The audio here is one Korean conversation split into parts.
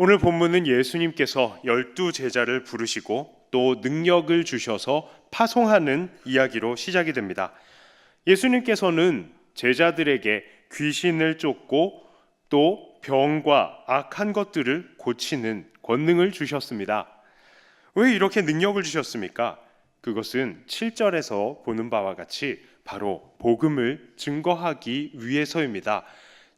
오늘 본문은 예수님께서 12제자를 부르시고 또 능력을 주셔서 파송하는 이야기로 시작이 됩니다. 예수님께서는 제자들에게 귀신을 쫓고 또 병과 악한 것들을 고치는 권능을 주셨습니다. 왜 이렇게 능력을 주셨습니까? 그것은 7절에서 보는 바와 같이 바로 복음을 증거하기 위해서입니다.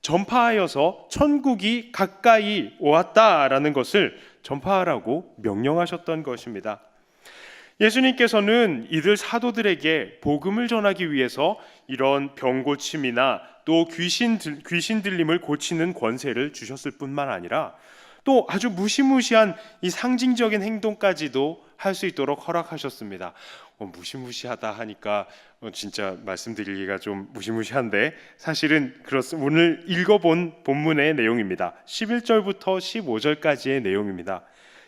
전파하여서 천국이 가까이 왔다라는 것을 전파하라고 명령하셨던 것입니다. 예수님께서는 이들 사도들에게 복음을 전하기 위해서 이런 병고침이나 또 귀신 들림을 고치는 권세를 주셨을 뿐만 아니라 또 아주 무시무시한 이 상징적인 행동까지도 할 수 있도록 허락하셨습니다. 무시무시하다 하니까 진짜 말씀드리기가 좀 무시무시한데 사실은 그렇습니다. 오늘 읽어본 본문의 내용입니다. 11절부터 15절까지의 내용입니다.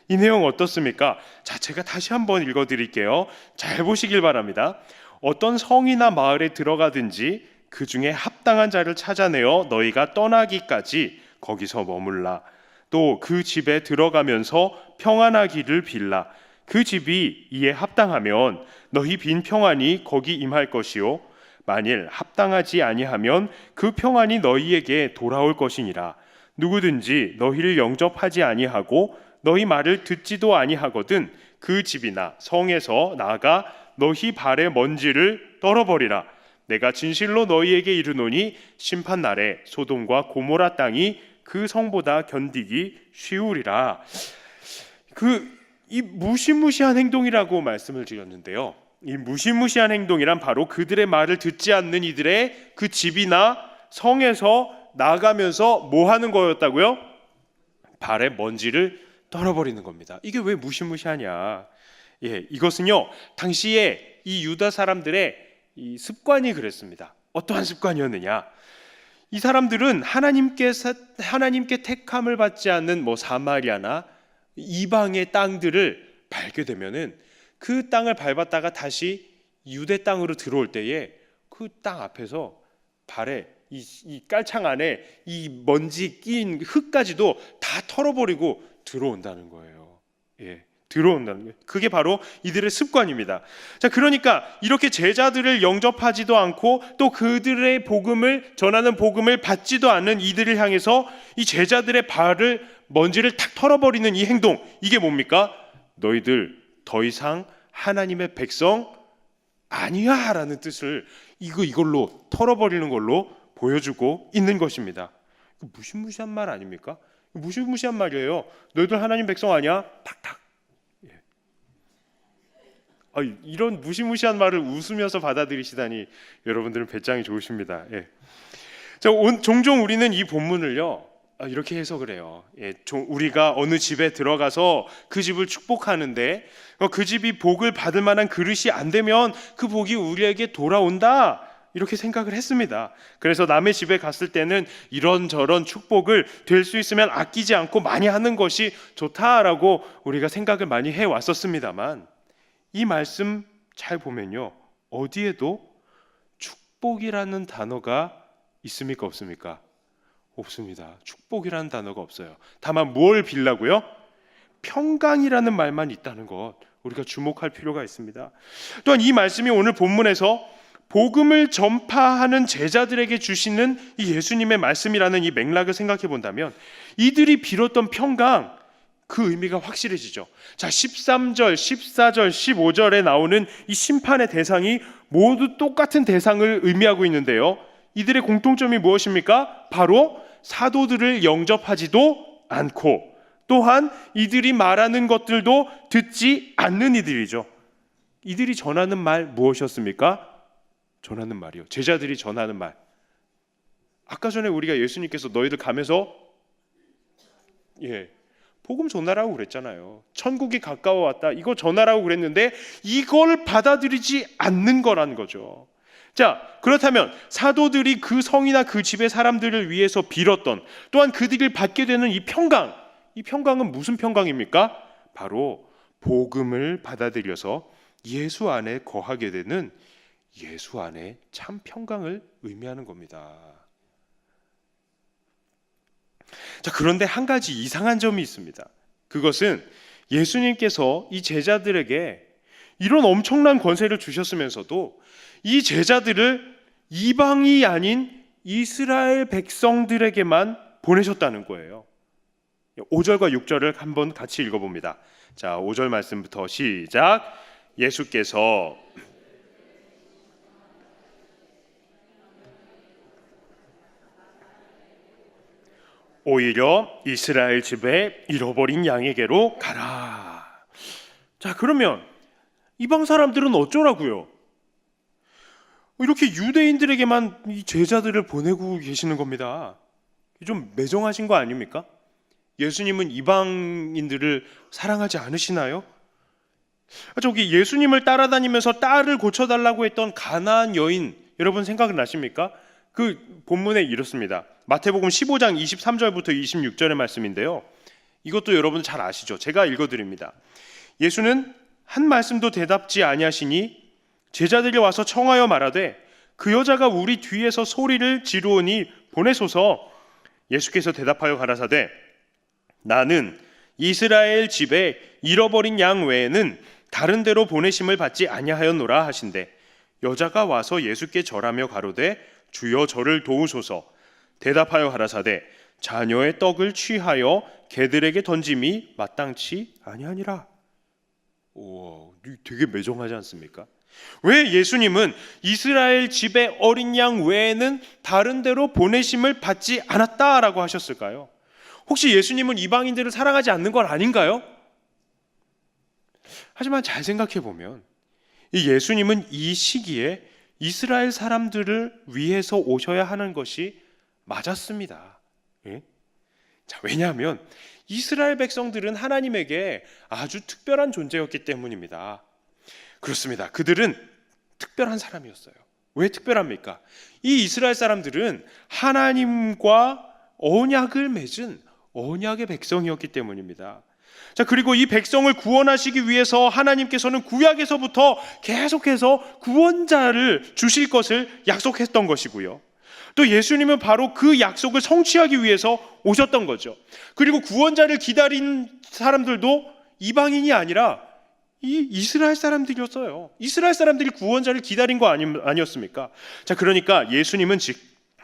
이 내용 어떻습니까? 자, 제가 다시 한번 읽어드릴게요. 잘 보시길 바랍니다. 어떤 성이나 마을에 들어가든지 그 중에 합당한 자를 찾아내어 너희가 떠나기까지 거기서 머물라. 또 그 집에 들어가면서 평안하기를 빌라. 그 집이 이에 합당하면 너희 빈 평안이 거기 임할 것이요 만일 합당하지 아니하면 그 평안이 너희에게 돌아올 것이니라. 누구든지 너희를 영접하지 아니하고 너희 말을 듣지도 아니하거든 그 집이나 성에서 나가 너희 발의 먼지를 떨어버리라. 내가 진실로 너희에게 이르노니 심판날에 소돔과 고모라 땅이 그 성보다 견디기 쉬우리라. 이 무시무시한 행동이라고 말씀을 드렸는데요. 이 무시무시한 행동이란 바로 그들의 말을 듣지 않는 이들의 그 집이나 성에서 나가면서 뭐 하는 거였다고요? 발의 먼지를 떨어버리는 겁니다. 이게 왜 무시무시하냐? 이것은요 당시에 이 유다 사람들의 이 습관이 그랬습니다. 어떠한 습관이었느냐? 이 사람들은 하나님께 택함을 받지 않는 사마리아나 이방의 땅들을 밟게 되면은 그 땅을 밟았다가 다시 유대 땅으로 들어올 때에 그 땅 앞에서 발에 이 깔창 안에 이 먼지 낀 흙까지도 다 털어버리고 들어온다는 거예요. 들어온다는 거예요. 그게 바로 이들의 습관입니다. 자, 그러니까 이렇게 제자들을 영접하지도 않고 또 그들의 복음을 전하는 복음을 받지도 않는 이들을 향해서 이 제자들의 발을 먼지를 탁 털어버리는 이 행동, 이게 뭡니까? 너희들 더 이상 하나님의 백성 아니야 라는 뜻을 이걸로 털어버리는 걸로 보여주고 있는 것입니다. 무시무시한 말 아닙니까? 무시무시한 말이에요. 너희들 하나님 백성 아니야? 탁탁. 이런 무시무시한 말을 웃으면서 받아들이시다니 여러분들은 배짱이 좋으십니다. 자, 종종 우리는 이 본문을요 이렇게 해석을 해요. 우리가 어느 집에 들어가서 그 집을 축복하는데 그 집이 복을 받을 만한 그릇이 안 되면 그 복이 우리에게 돌아온다, 이렇게 생각을 했습니다. 그래서 남의 집에 갔을 때는 이런저런 축복을 될 수 있으면 아끼지 않고 많이 하는 것이 좋다라고 우리가 생각을 많이 해왔었습니다만 이 말씀 잘 보면요 어디에도 축복이라는 단어가 있습니까 없습니까? 없습니다. 축복이라는 단어가 없어요. 다만 뭘 빌라고요? 평강이라는 말만 있다는 것, 우리가 주목할 필요가 있습니다. 또한 이 말씀이 오늘 본문에서 복음을 전파하는 제자들에게 주시는 이 예수님의 말씀이라는 이 맥락을 생각해 본다면 이들이 빌었던 평강, 그 의미가 확실해지죠. 자, 13절, 14절, 15절에 나오는 이 심판의 대상이 모두 똑같은 대상을 의미하고 있는데요. 이들의 공통점이 무엇입니까? 바로 사도들을 영접하지도 않고 또한 이들이 말하는 것들도 듣지 않는 이들이죠. 이들이 전하는 말 무엇이었습니까? 전하는 말이요. 제자들이 전하는 말. 아까 전에 우리가 예수님께서 너희들 가면서 복음 전하라고 그랬잖아요. 천국이 가까워 왔다, 이거 전하라고 그랬는데 이걸 받아들이지 않는 거라는 거죠. 자, 그렇다면 사도들이 그 성이나 그 집의 사람들을 위해서 빌었던, 또한 그들이 받게 되는 이 평강, 이 평강은 무슨 평강입니까? 바로 복음을 받아들여서 예수 안에 거하게 되는 예수 안에 참 평강을 의미하는 겁니다. 자, 그런데 한 가지 이상한 점이 있습니다. 그것은 예수님께서 이 제자들에게 이런 엄청난 권세를 주셨으면서도 이 제자들을 이방이 아닌 이스라엘 백성들에게만 보내셨다는 거예요. 5절과 6절을 한번 같이 읽어봅니다. 자, 5절 말씀부터 시작. 예수께서 오히려 이스라엘 집에 잃어버린 양에게로 가라. 자, 그러면 이방 사람들은 어쩌라고요? 이렇게 유대인들에게만 이 제자들을 보내고 계시는 겁니다. 좀 매정하신 거 아닙니까? 예수님은 이방인들을 사랑하지 않으시나요? 저기 예수님을 따라다니면서 딸을 고쳐달라고 했던 가나안 여인, 여러분 생각나십니까? 그 본문에 이렇습니다. 마태복음 15장 23절부터 26절의 말씀인데요, 이것도 여러분 잘 아시죠? 제가 읽어드립니다. 예수는 한 말씀도 대답지 아니하시니 제자들이 와서 청하여 말하되 그 여자가 우리 뒤에서 소리를 지르오니 보내소서. 예수께서 대답하여 가라사대 나는 이스라엘 집에 잃어버린 양 외에는 다른 데로 보내심을 받지 아니하였노라 하신대. 여자가 와서 예수께 절하며 가로되 주여 저를 도우소서. 대답하여 가라사대 자녀의 떡을 취하여 개들에게 던짐이 마땅치 아니하니라. 우와, 되게 매정하지 않습니까? 왜 예수님은 이스라엘 집의 어린 양 외에는 다른 데로 보내심을 받지 않았다라고 하셨을까요? 혹시 예수님은 이방인들을 사랑하지 않는 건 아닌가요? 하지만 잘 생각해 보면 이 예수님은 이 시기에 이스라엘 사람들을 위해서 오셔야 하는 것이 맞았습니다. 예? 자, 왜냐하면 이스라엘 백성들은 하나님에게 아주 특별한 존재였기 때문입니다. 그렇습니다. 그들은 특별한 사람이었어요. 왜 특별합니까? 이 이스라엘 사람들은 하나님과 언약을 맺은 언약의 백성이었기 때문입니다. 자, 그리고 이 백성을 구원하시기 위해서 하나님께서는 구약에서부터 계속해서 구원자를 주실 것을 약속했던 것이고요. 또 예수님은 바로 그 약속을 성취하기 위해서 오셨던 거죠. 그리고 구원자를 기다린 사람들도 이방인이 아니라 이 이스라엘 사람들이었어요. 이스라엘 사람들이 구원자를 기다린 거 아니었습니까? 자, 그러니까 예수님은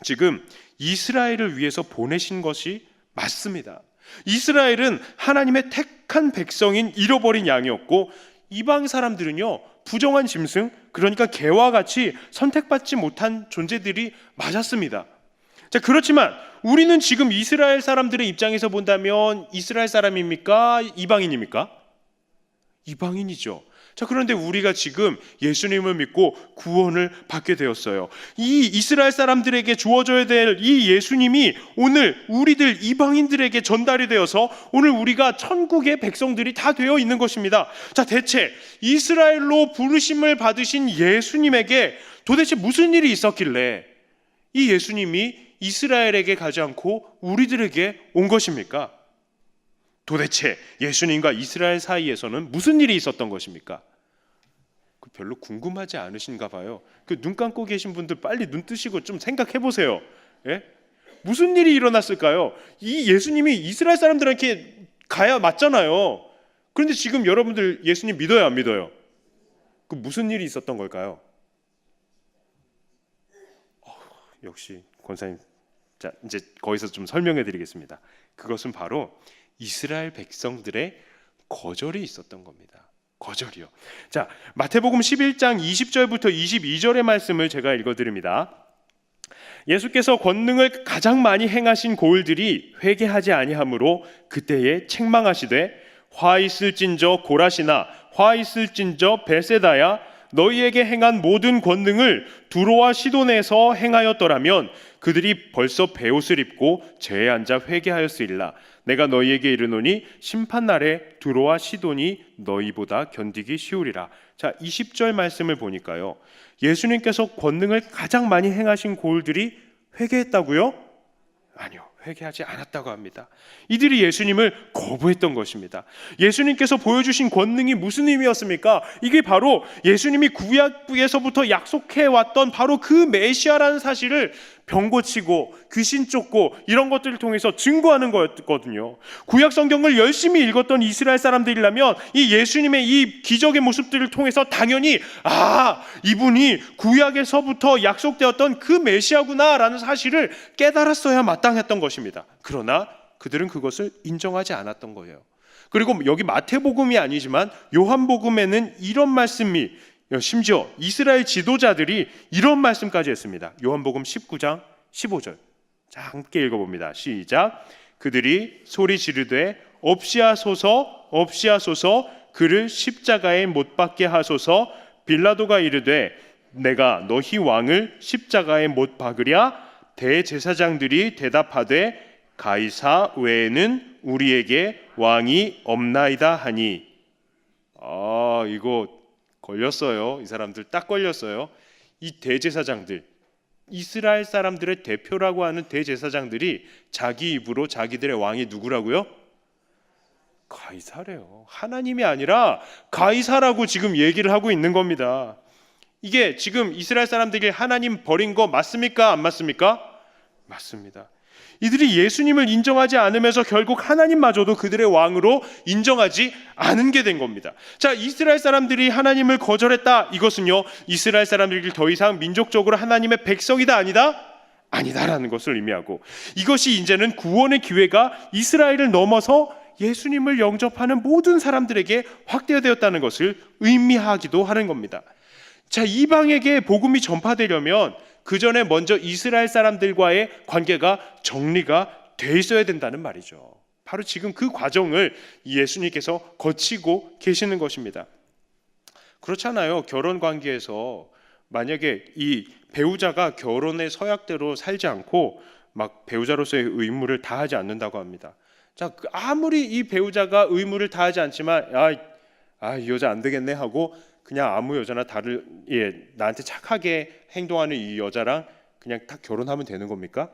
지금 이스라엘을 위해서 보내신 것이 맞습니다. 이스라엘은 하나님의 택한 백성인 잃어버린 양이었고, 이방 사람들은요 부정한 짐승, 그러니까 개와 같이 선택받지 못한 존재들이 맞았습니다. 자, 그렇지만 우리는 지금 이스라엘 사람들의 입장에서 본다면 이스라엘 사람입니까? 이방인입니까? 이방인이죠. 자, 그런데 우리가 지금 예수님을 믿고 구원을 받게 되었어요. 이 이스라엘 사람들에게 주어져야 될 이 예수님이 오늘 우리들 이방인들에게 전달이 되어서 오늘 우리가 천국의 백성들이 다 되어 있는 것입니다. 자, 대체 이스라엘로 부르심을 받으신 예수님에게 도대체 무슨 일이 있었길래 이 예수님이 이스라엘에게 가지 않고 우리들에게 온 것입니까? 도대체 예수님과 이스라엘 사이에서는 무슨 일이 있었던 것입니까? 별로 궁금하지 않으신가 봐요. 그 눈 감고 계신 분들 빨리 눈 뜨시고 좀 생각해 보세요. 예? 무슨 일이 일어났을까요? 이 예수님이 이스라엘 사람들한테 가야 맞잖아요. 그런데 지금 여러분들 예수님 믿어요, 안 믿어요? 그 무슨 일이 있었던 걸까요? 역시 권사님. 자, 이제 거기서 좀 설명해 드리겠습니다. 그것은 바로 이스라엘 백성들의 거절이 있었던 겁니다. 거절이요. 자, 마태복음 11장 20절부터 22절의 말씀을 제가 읽어드립니다. 예수께서 권능을 가장 많이 행하신 고을들이 회개하지 아니하므로 그때에 책망하시되 화 있을진저 고라시나 화 있을진저 베세다야 너희에게 행한 모든 권능을 두로와 시돈에서 행하였더라면 그들이 벌써 베옷을 입고 제에 앉아 회개하였으리라. 내가 너희에게 이르노니 심판날에 두로와 시돈이 너희보다 견디기 쉬우리라. 자, 20절 말씀을 보니까요, 예수님께서 권능을 가장 많이 행하신 고을들이 회개했다고요? 아니요, 회개하지 않았다고 합니다. 이들이 예수님을 거부했던 것입니다. 예수님께서 보여주신 권능이 무슨 의미였습니까? 이게 바로 예수님이 구약에서부터 약속해왔던 바로 그 메시아라는 사실을 병 고치고 귀신 쫓고 이런 것들을 통해서 증거하는 거였거든요. 구약 성경을 열심히 읽었던 이스라엘 사람들이라면 이 예수님의 이 기적의 모습들을 통해서 당연히 이분이 구약에서부터 약속되었던 그 메시아구나라는 사실을 깨달았어야 마땅했던 것입니다. 그러나 그들은 그것을 인정하지 않았던 거예요. 그리고 여기 마태복음이 아니지만 요한복음에는 이런 말씀이, 심지어 이스라엘 지도자들이 이런 말씀까지 했습니다. 요한복음 19장 15절. 자, 함께 읽어봅니다. 시작. 그들이 소리 지르되 없이하소서 없이하소서 그를 십자가에 못 박게 하소서. 빌라도가 이르되 내가 너희 왕을 십자가에 못 박으랴. 대제사장들이 대답하되 가이사 외에는 우리에게 왕이 없나이다 하니. 이거 걸렸어요. 이 사람들 딱 걸렸어요. 이 대제사장들, 이스라엘 사람들의 대표라고 하는 대제사장들이 자기 입으로 자기들의 왕이 누구라고요? 가이사래요. 하나님이 아니라 가이사라고 지금 얘기를 하고 있는 겁니다. 이게 지금 이스라엘 사람들이 하나님 버린 거 맞습니까? 안 맞습니까? 맞습니다. 이들이 예수님을 인정하지 않으면서 결국 하나님마저도 그들의 왕으로 인정하지 않은 게 된 겁니다. 자, 이스라엘 사람들이 하나님을 거절했다. 이것은요, 이스라엘 사람들이 더 이상 민족적으로 하나님의 백성이다 아니다? 아니다라는 것을 의미하고, 이것이 이제는 구원의 기회가 이스라엘을 넘어서 예수님을 영접하는 모든 사람들에게 확대되었다는 것을 의미하기도 하는 겁니다. 자, 이방에게 복음이 전파되려면 그 전에 먼저 이스라엘 사람들과의 관계가 정리가 돼 있어야 된다는 말이죠. 바로 지금 그 과정을 예수님께서 거치고 계시는 것입니다. 그렇잖아요. 결혼 관계에서 만약에 이 배우자가 결혼의 서약대로 살지 않고 막 배우자로서의 의무를 다하지 않는다고 합니다. 자, 아무리 이 배우자가 의무를 다하지 않지만 이 여자 안 되겠네 하고 그냥 아무 여자나 나한테 착하게 행동하는 이 여자랑 그냥 딱 결혼하면 되는 겁니까?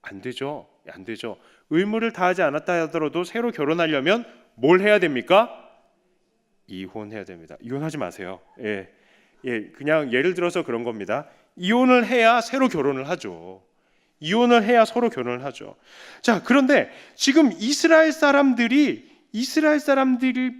안 되죠. 안 되죠. 의무를 다하지 않았다 하더라도 새로 결혼하려면 뭘 해야 됩니까? 이혼해야 됩니다. 이혼하지 마세요. 그냥 예를 들어서 그런 겁니다. 이혼을 해야 새로 결혼을 하죠. 이혼을 해야 서로 결혼을 하죠. 자, 그런데 지금 이스라엘 사람들이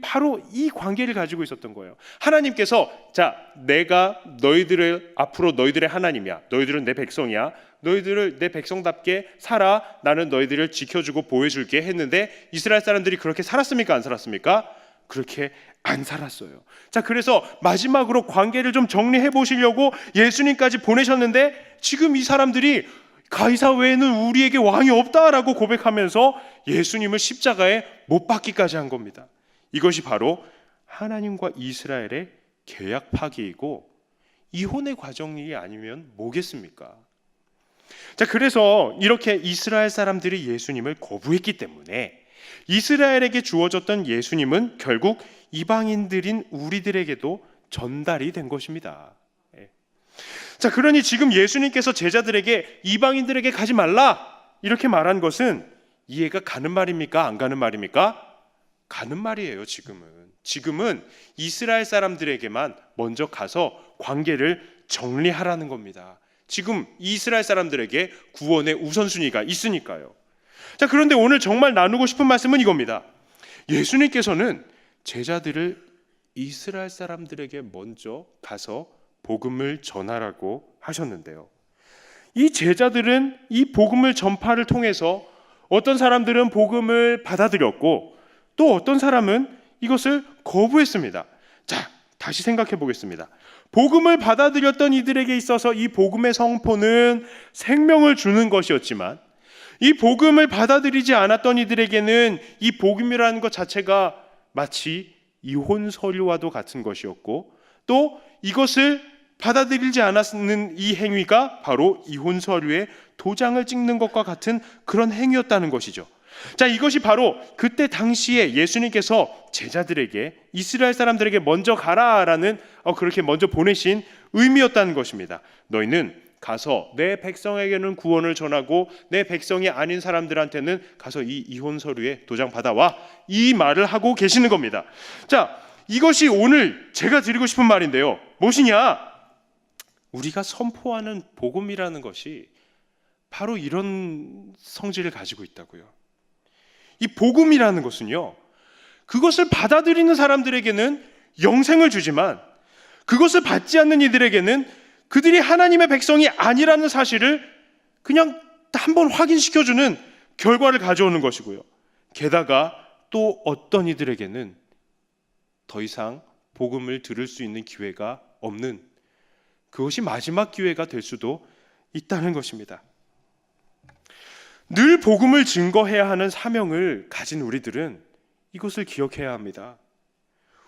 바로 이 관계를 가지고 있었던 거예요. 하나님께서 자, 내가 너희들을 앞으로 너희들의 하나님이야. 너희들은 내 백성이야. 너희들을 내 백성답게 살아. 나는 너희들을 지켜주고 보호해줄게 했는데 이스라엘 사람들이 그렇게 살았습니까? 안 살았습니까? 그렇게 안 살았어요. 자, 그래서 마지막으로 관계를 좀 정리해 보시려고 예수님까지 보내셨는데 지금 이 사람들이 가이사 외에는 우리에게 왕이 없다라고 고백하면서 예수님을 십자가에 못 박기까지 한 겁니다. 이것이 바로 하나님과 이스라엘의 계약 파기이고 이혼의 과정이 아니면 뭐겠습니까? 자, 그래서 이렇게 이스라엘 사람들이 예수님을 거부했기 때문에 이스라엘에게 주어졌던 예수님은 결국 이방인들인 우리들에게도 전달이 된 것입니다. 자, 그러니 지금 예수님께서 제자들에게 이방인들에게 가지 말라 이렇게 말한 것은 이해가 가는 말입니까? 안 가는 말입니까? 가는 말이에요. 지금은 이스라엘 사람들에게만 먼저 가서 관계를 정리하라는 겁니다. 지금 이스라엘 사람들에게 구원의 우선순위가 있으니까요. 자, 그런데 오늘 정말 나누고 싶은 말씀은 이겁니다. 예수님께서는 제자들을 이스라엘 사람들에게 먼저 가서 복음을 전하라고 하셨는데요. 이 제자들은 이 복음을 전파를 통해서 어떤 사람들은 복음을 받아들였고 또 어떤 사람은 이것을 거부했습니다. 자, 다시 생각해 보겠습니다. 복음을 받아들였던 이들에게 있어서 이 복음의 선포는 생명을 주는 것이었지만 이 복음을 받아들이지 않았던 이들에게는 이 복음이라는 것 자체가 마치 이혼 서류와도 같은 것이었고 또 이것을 받아들이지 않았는 이 행위가 바로 이혼 서류에 도장을 찍는 것과 같은 그런 행위였다는 것이죠. 자, 이것이 바로 그때 당시에 예수님께서 제자들에게 이스라엘 사람들에게 먼저 가라라는 그렇게 먼저 보내신 의미였다는 것입니다. 너희는 가서 내 백성에게는 구원을 전하고 내 백성이 아닌 사람들한테는 가서 이 이혼 서류에 도장 받아와 이 말을 하고 계시는 겁니다. 자, 이것이 오늘 제가 드리고 싶은 말인데요. 무엇이냐? 우리가 선포하는 복음이라는 것이 바로 이런 성질을 가지고 있다고요. 이 복음이라는 것은요, 그것을 받아들이는 사람들에게는 영생을 주지만 그것을 받지 않는 이들에게는 그들이 하나님의 백성이 아니라는 사실을 그냥 한번 확인시켜주는 결과를 가져오는 것이고요. 게다가 또 어떤 이들에게는 더 이상 복음을 들을 수 있는 기회가 없는, 그것이 마지막 기회가 될 수도 있다는 것입니다. 늘 복음을 증거해야 하는 사명을 가진 우리들은 이것을 기억해야 합니다.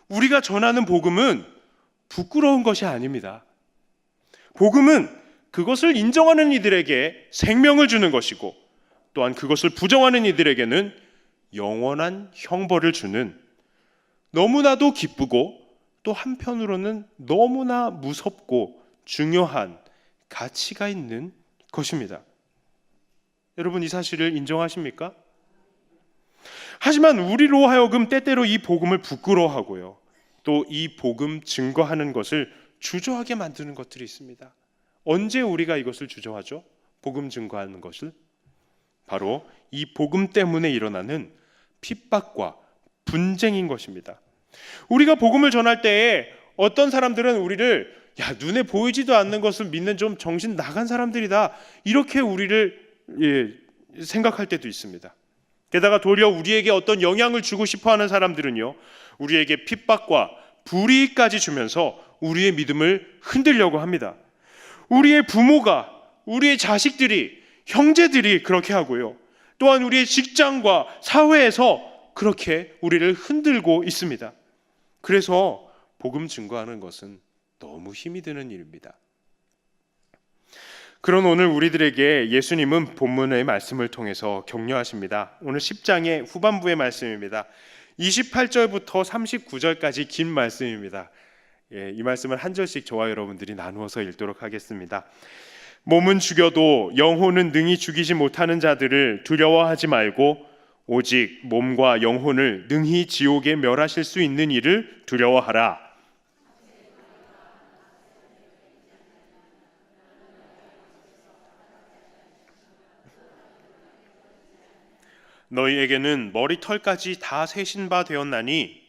우리가 전하는 복음은 부끄러운 것이 아닙니다. 복음은 그것을 인정하는 이들에게 생명을 주는 것이고, 또한 그것을 부정하는 이들에게는 영원한 형벌을 주는, 너무나도 기쁘고 또 한편으로는 너무나 무섭고 중요한 가치가 있는 것입니다. 여러분, 이 사실을 인정하십니까? 하지만 우리로 하여금 때때로 이 복음을 부끄러워하고요, 또 이 복음 증거하는 것을 주저하게 만드는 것들이 있습니다. 언제 우리가 이것을 주저하죠? 복음 증거하는 것을? 바로 이 복음 때문에 일어나는 핍박과 분쟁인 것입니다. 우리가 복음을 전할 때에 어떤 사람들은 우리를 눈에 보이지도 않는 것을 믿는 좀 정신 나간 사람들이다, 이렇게 우리를 생각할 때도 있습니다. 게다가 도리어 우리에게 어떤 영향을 주고 싶어하는 사람들은요, 우리에게 핍박과 불이익까지 주면서 우리의 믿음을 흔들려고 합니다. 우리의 부모가, 우리의 자식들이, 형제들이 그렇게 하고요, 또한 우리의 직장과 사회에서 그렇게 우리를 흔들고 있습니다. 그래서 복음 증거하는 것은 너무 힘이 드는 일입니다. 그런 오늘 우리들에게 예수님은 본문의 말씀을 통해서 격려하십니다. 오늘 10장의 후반부의 말씀입니다. 28절부터 39절까지 긴 말씀입니다. 이 말씀을 한 절씩 저와 여러분들이 나누어서 읽도록 하겠습니다. 몸은 죽여도 영혼은 능히 죽이지 못하는 자들을 두려워하지 말고 오직 몸과 영혼을 능히 지옥에 멸하실 수 있는 이를 두려워하라. 너희에게는 머리털까지 다 세신 바 되었나니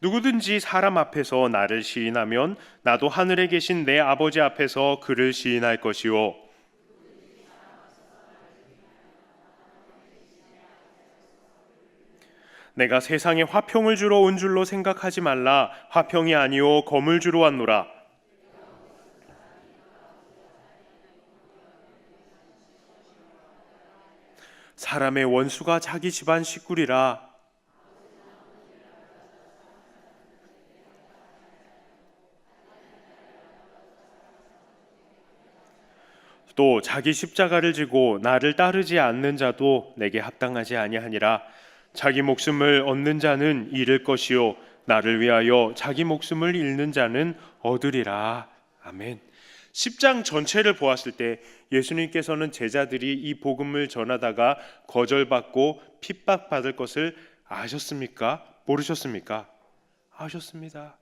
누구든지 사람 앞에서 나를 시인하면 나도 하늘에 계신 내 아버지 앞에서 그를 시인할 것이요, 내가 세상에 화평을 주러 온 줄로 생각하지 말라. 화평이 아니요 검을 주러 왔노라. 사람의 원수가 자기 집안 식구리라. 또 자기 십자가를 지고 나를 따르지 않는 자도 내게 합당하지 아니하니라. 자기 목숨을 얻는 자는 잃을 것이요 나를 위하여 자기 목숨을 잃는 자는 얻으리라. 아멘. 10장 전체를 보았을 때 예수님께서는 제자들이 이 복음을 전하다가 거절받고 핍박받을 것을 아셨습니까? 모르셨습니까? 아셨습니다.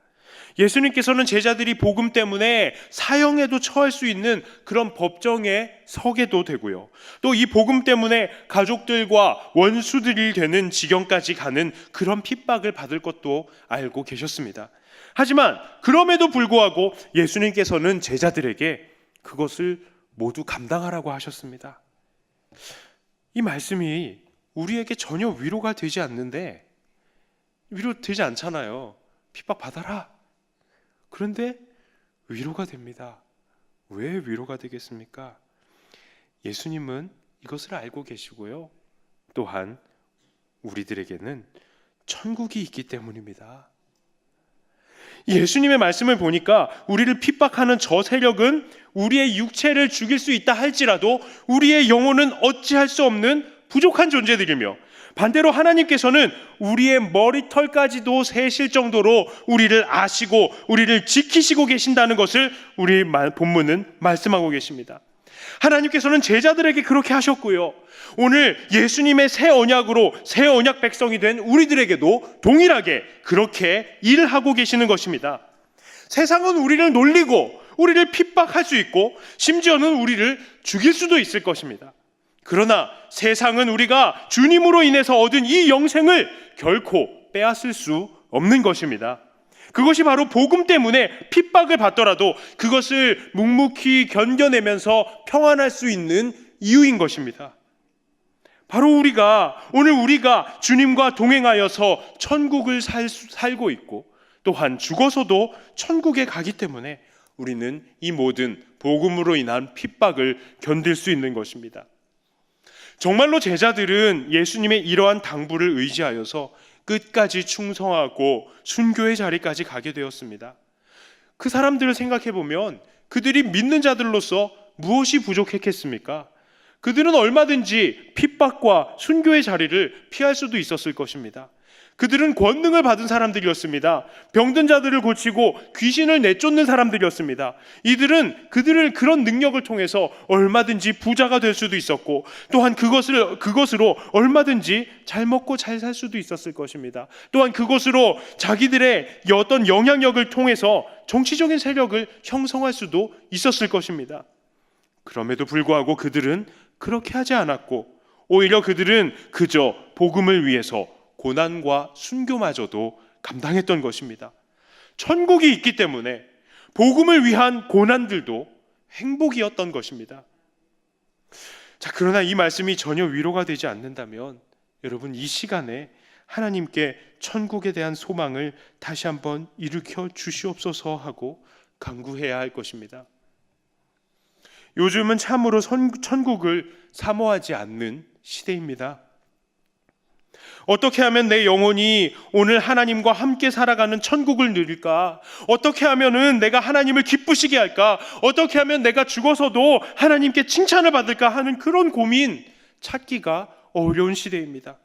예수님께서는 제자들이 복음 때문에 사형에도 처할 수 있는 그런 법정에 서게도 되고요, 또 이 복음 때문에 가족들과 원수들이 되는 지경까지 가는 그런 핍박을 받을 것도 알고 계셨습니다. 하지만 그럼에도 불구하고 예수님께서는 제자들에게 그것을 모두 감당하라고 하셨습니다. 이 말씀이 우리에게 전혀 위로가 되지 않는데, 위로되지 않잖아요. 핍박 받아라. 그런데 위로가 됩니다. 왜 위로가 되겠습니까? 예수님은 이것을 알고 계시고요, 또한 우리들에게는 천국이 있기 때문입니다. 예수님의 말씀을 보니까 우리를 핍박하는 저 세력은 우리의 육체를 죽일 수 있다 할지라도 우리의 영혼은 어찌할 수 없는 부족한 존재들이며, 반대로 하나님께서는 우리의 머리털까지도 세실 정도로 우리를 아시고 우리를 지키시고 계신다는 것을 우리 본문은 말씀하고 계십니다. 하나님께서는 제자들에게 그렇게 하셨고요, 오늘 예수님의 새 언약으로 새 언약 백성이 된 우리들에게도 동일하게 그렇게 일하고 계시는 것입니다. 세상은 우리를 놀리고 우리를 핍박할 수 있고 심지어는 우리를 죽일 수도 있을 것입니다. 그러나 세상은 우리가 주님으로 인해서 얻은 이 영생을 결코 빼앗을 수 없는 것입니다. 그것이 바로 복음 때문에 핍박을 받더라도 그것을 묵묵히 견뎌내면서 평안할 수 있는 이유인 것입니다. 바로 오늘 우리가 주님과 동행하여서 천국을 살고 있고 또한 죽어서도 천국에 가기 때문에 우리는 이 모든 복음으로 인한 핍박을 견딜 수 있는 것입니다. 정말로 제자들은 예수님의 이러한 당부를 의지하여서 끝까지 충성하고 순교의 자리까지 가게 되었습니다. 그 사람들을 생각해 보면 그들이 믿는 자들로서 무엇이 부족했겠습니까? 그들은 얼마든지 핍박과 순교의 자리를 피할 수도 있었을 것입니다. 그들은 권능을 받은 사람들이었습니다. 병든 자들을 고치고 귀신을 내쫓는 사람들이었습니다. 그들은 그런 능력을 통해서 얼마든지 부자가 될 수도 있었고 또한 그것으로 얼마든지 잘 먹고 잘 살 수도 있었을 것입니다. 또한 그것으로 자기들의 어떤 영향력을 통해서 정치적인 세력을 형성할 수도 있었을 것입니다. 그럼에도 불구하고 그들은 그렇게 하지 않았고 오히려 그들은 그저 복음을 위해서 고난과 순교마저도 감당했던 것입니다. 천국이 있기 때문에 복음을 위한 고난들도 행복이었던 것입니다. 자, 그러나 이 말씀이 전혀 위로가 되지 않는다면 여러분 이 시간에 하나님께 천국에 대한 소망을 다시 한번 일으켜 주시옵소서 하고 간구해야 할 것입니다. 요즘은 참으로 천국을 사모하지 않는 시대입니다. 어떻게 하면 내 영혼이 오늘 하나님과 함께 살아가는 천국을 누릴까? 어떻게 하면은 내가 하나님을 기쁘시게 할까? 어떻게 하면 내가 죽어서도 하나님께 칭찬을 받을까 하는 그런 고민 찾기가 어려운 시대입니다.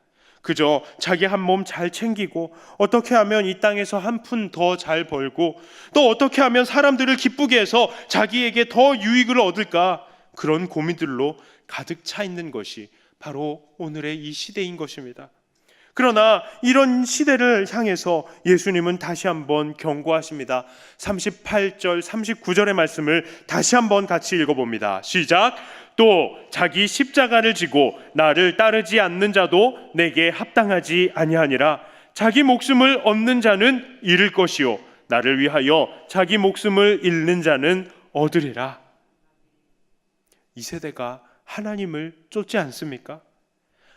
그저 자기 한 몸 잘 챙기고 어떻게 하면 이 땅에서 한 푼 더 잘 벌고 또 어떻게 하면 사람들을 기쁘게 해서 자기에게 더 유익을 얻을까? 그런 고민들로 가득 차 있는 것이 바로 오늘의 이 시대인 것입니다. 그러나 이런 시대를 향해서 예수님은 다시 한번 경고하십니다. 38절, 39절의 말씀을 다시 한번 같이 읽어봅니다. 시작! 또 자기 십자가를 지고 나를 따르지 않는 자도 내게 합당하지 아니하니라. 자기 목숨을 얻는 자는 잃을 것이요 나를 위하여 자기 목숨을 잃는 자는 얻으리라. 이 세대가 하나님을 쫓지 않습니까?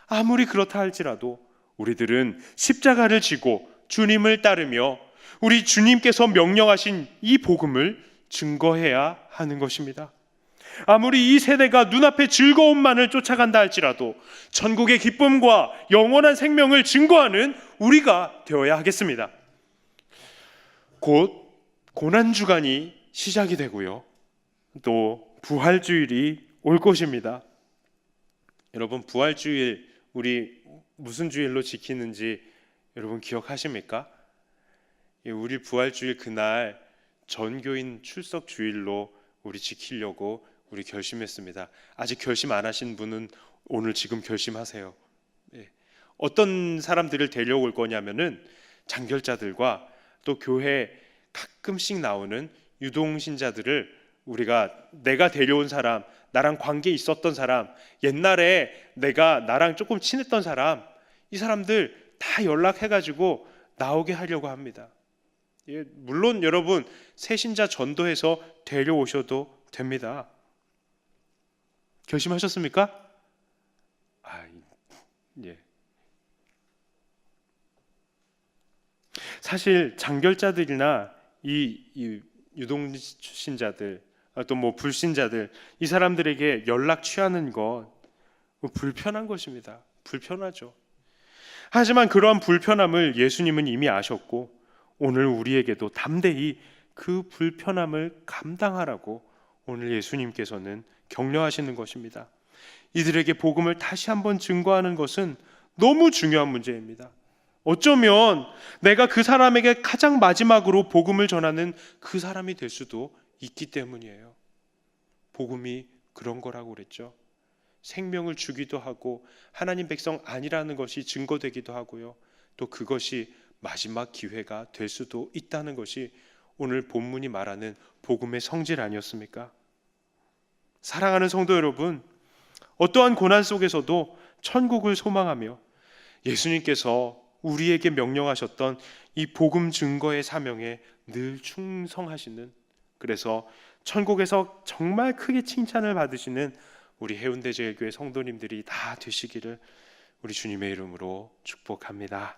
아무리 그렇다 할지라도 우리들은 십자가를 지고 주님을 따르며 우리 주님께서 명령하신 이 복음을 증거해야 하는 것입니다. 아무리 이 세대가 눈앞의 즐거움만을 쫓아간다 할지라도 천국의 기쁨과 영원한 생명을 증거하는 우리가 되어야 하겠습니다. 곧 고난주간이 시작이 되고요, 또 부활주일이 올 것입니다. 여러분, 부활주일 우리 무슨 주일로 지키는지 여러분 기억하십니까? 우리 부활주일 그날 전교인 출석 주일로 우리 지키려고 우리 결심했습니다. 아직 결심 안 하신 분은 오늘 지금 결심하세요. 어떤 사람들을 데려올 거냐면은 장결자들과 또 교회 가끔씩 나오는 유동신자들을 내가 데려온 사람, 나랑 관계 있었던 사람, 옛날에 나랑 조금 친했던 사람, 이 사람들 다 연락해가지고 나오게 하려고 합니다. 물론 여러분 새신자 전도해서 데려오셔도 됩니다. 결심하셨습니까? 예. 사실 장결자들이나 이 유동신자들 또 뭐 불신자들 이 사람들에게 연락 취하는 건 불편한 것입니다. 불편하죠. 하지만 그러한 불편함을 예수님은 이미 아셨고 오늘 우리에게도 담대히 그 불편함을 감당하라고 오늘 예수님께서는 격려하시는 것입니다. 이들에게 복음을 다시 한번 증거하는 것은 너무 중요한 문제입니다. 어쩌면 내가 그 사람에게 가장 마지막으로 복음을 전하는 그 사람이 될 수도 있기 때문이에요. 복음이 그런 거라고 그랬죠. 생명을 주기도 하고 하나님 백성 아니라는 것이 증거되기도 하고요, 또 그것이 마지막 기회가 될 수도 있다는 것이 오늘 본문이 말하는 복음의 성질 아니었습니까? 사랑하는 성도 여러분, 어떠한 고난 속에서도 천국을 소망하며 예수님께서 우리에게 명령하셨던 이 복음 증거의 사명에 늘 충성하시는, 그래서 천국에서 정말 크게 칭찬을 받으시는 우리 해운대제일교회 성도님들이 다 되시기를 우리 주님의 이름으로 축복합니다.